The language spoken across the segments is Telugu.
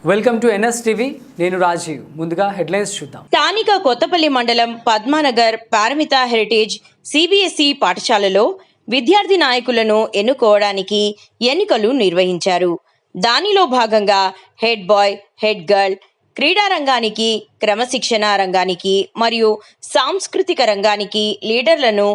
Welcome to NS TV. నేను రాజీవ్. ముందుగా హెడ్లైన్స్ చూద్దాం. స్థానిక కొత్తపల్లి మండలం పద్మానగర్ పారమిత హెరిటేజ్ సిబిఎస్ఈ పాఠశాలలో విద్యార్థి నాయకులను ఎన్నుకోవడానికి ఎన్నికలు నిర్వహించారు. దానిలో భాగంగా హెడ్ బాయ్, హెడ్ గర్ల్, క్రీడా రంగానికి, క్రమశిక్షణ రంగానికి మరియు సాంస్కృతిక రంగానికి లీడర్లను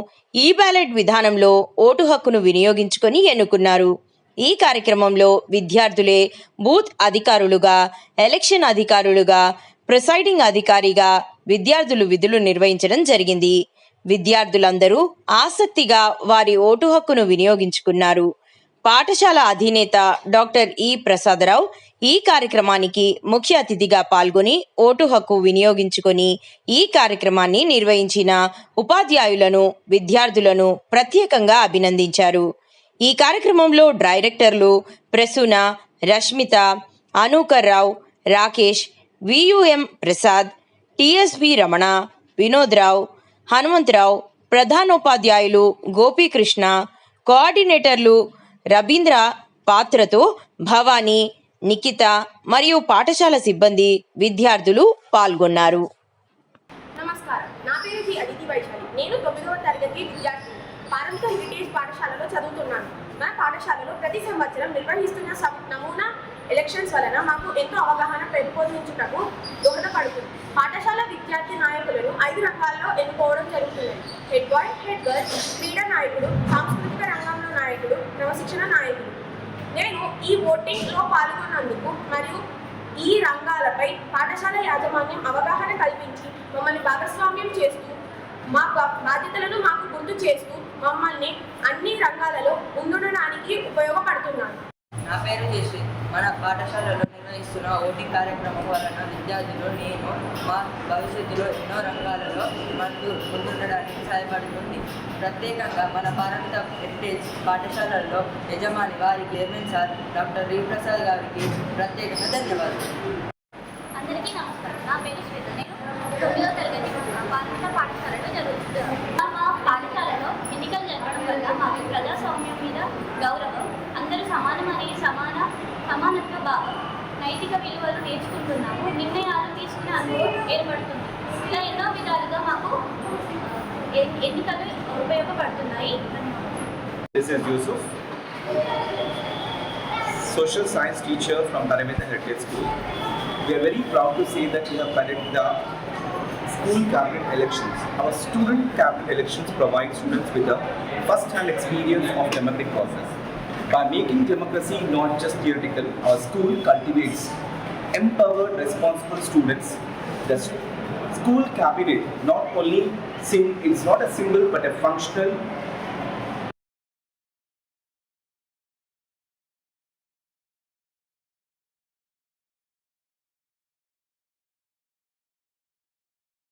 ఈ బ్యాలెట్ విధానంలో ఓటు హక్కును వినియోగించుకొని ఎన్నుకున్నారు. ఈ కార్యక్రమంలో విద్యార్థులే బూత్ అధికారులుగా, ఎలక్షన్ అధికారులుగా, ప్రిసైడింగ్ అధికారిగా విద్యార్థులు విధులు నిర్వహించడం జరిగింది. విద్యార్థులందరూ ఆసక్తిగా వారి ఓటు హక్కును వినియోగించుకున్నారు. పాఠశాల అధినేత డాక్టర్ ఈ ప్రసాదరావు ఈ కార్యక్రమానికి ముఖ్య అతిథిగా పాల్గొని ఓటు హక్కు వినియోగించుకొని ఈ కార్యక్రమాన్ని నిర్వహించిన ఉపాధ్యాయులను, విద్యార్థులను ప్రత్యేకంగా అభినందించారు. ఈ కార్యక్రమంలో డైరెక్టర్లు ప్రసూన, రష్మిత, అనూకర్ రావు, రాకేష్, వియుఎం ప్రసాద్, టిఎస్వి రమణ, వినోద్ రావు, హనుమంతరావు, ప్రధానోపాధ్యాయులు గోపీకృష్ణ, కోఆర్డినేటర్లు రవీంద్ర పాత్రతో భవానీ, నిఖిత మరియు పాఠశాల సిబ్బంది, విద్యార్థులు పాల్గొన్నారు. నమస్కారం, నా పేరు జి అదితి వైశాలి. నేను 9వ తరగతి విద్యార్థి పారమిత హెరిటేజ్ పాఠశాలలో చదువుతున్నాను. మా పాఠశాలలో ప్రతి సంవత్సరం నిర్వహిస్తున్న నమూనా ఎలక్షన్స్ వలన మాకు ఎంతో అవగాహన పెంపొందించుటకు దోహదపడుతుంది. పాఠశాల విద్యార్థి నాయకులను 5 రంగాల్లో ఎన్నుకోవడం జరుగుతుంది. హెడ్ బాయ్, హెడ్ గర్ల్, క్రీడా నాయకుడు, సాంస్కృతిక రంగంలో నాయకుడు, క్రమశిక్షణ నాయకుడు. నేను ఈ ఓటింగ్లో పాల్గొన్నందుకు మరియు ఈ రంగాలపై పాఠశాల యాజమాన్యం అవగాహన కల్పించి మమ్మల్ని భాగస్వామ్యం చేస్తూ మా బాధ్యతలను మాకు గుర్తు చేస్తూ మమ్మల్ని అన్ని రంగాలలో ముందుండడానికి ఉపయోగపడుతున్నాను. నా పేరు జేసి. మన పాఠశాలలో నిర్వహిస్తున్న ఓటింగ్ కార్యక్రమం వలన విద్యార్థులు నేను మా భవిష్యత్తులో ఎన్నో రంగాలలో ముందుండడానికి సహాయపడుతుంది. ప్రత్యేకంగా మన పారమిత హెరిటేజ్ పాఠశాలల్లో యజమాని వారికి chairman sir doctor V Prasad గారికి ప్రత్యేకంగా ధన్యవాదాలు. అందరికీ నమస్కారం. నా పేరు శ్వేత. నేను 9వ తరగతి పారమిత పాఠశాలలో చదువుతున్నాను. మా పాఠశాలలో ఎన్నికలు జరగడం వల్ల మాకు ప్రజాస్వామ్యం మీద గౌరవం, అందరూ సమానమని సమానత్వ భావం, నైతిక విలువలు నేర్చుకుంటున్నాము. నిర్ణయాలు తీసుకునే అనుభవం ఏర్పడుతుంది. ఇలా ఎన్నో విధాలుగా మాకు ఎన్నికలు ఉపయోగపడుతున్నాయి. This is Yusuf, social science teacher from Paramita Heritage School. We are very proud to say that we have conducted the school cabinet elections. Our student cabinet elections provide students with a first-hand experience of democratic process. By making democracy not just theoretical, our school cultivates empowered, responsible students. The school cabinet not only is not a symbol but a functional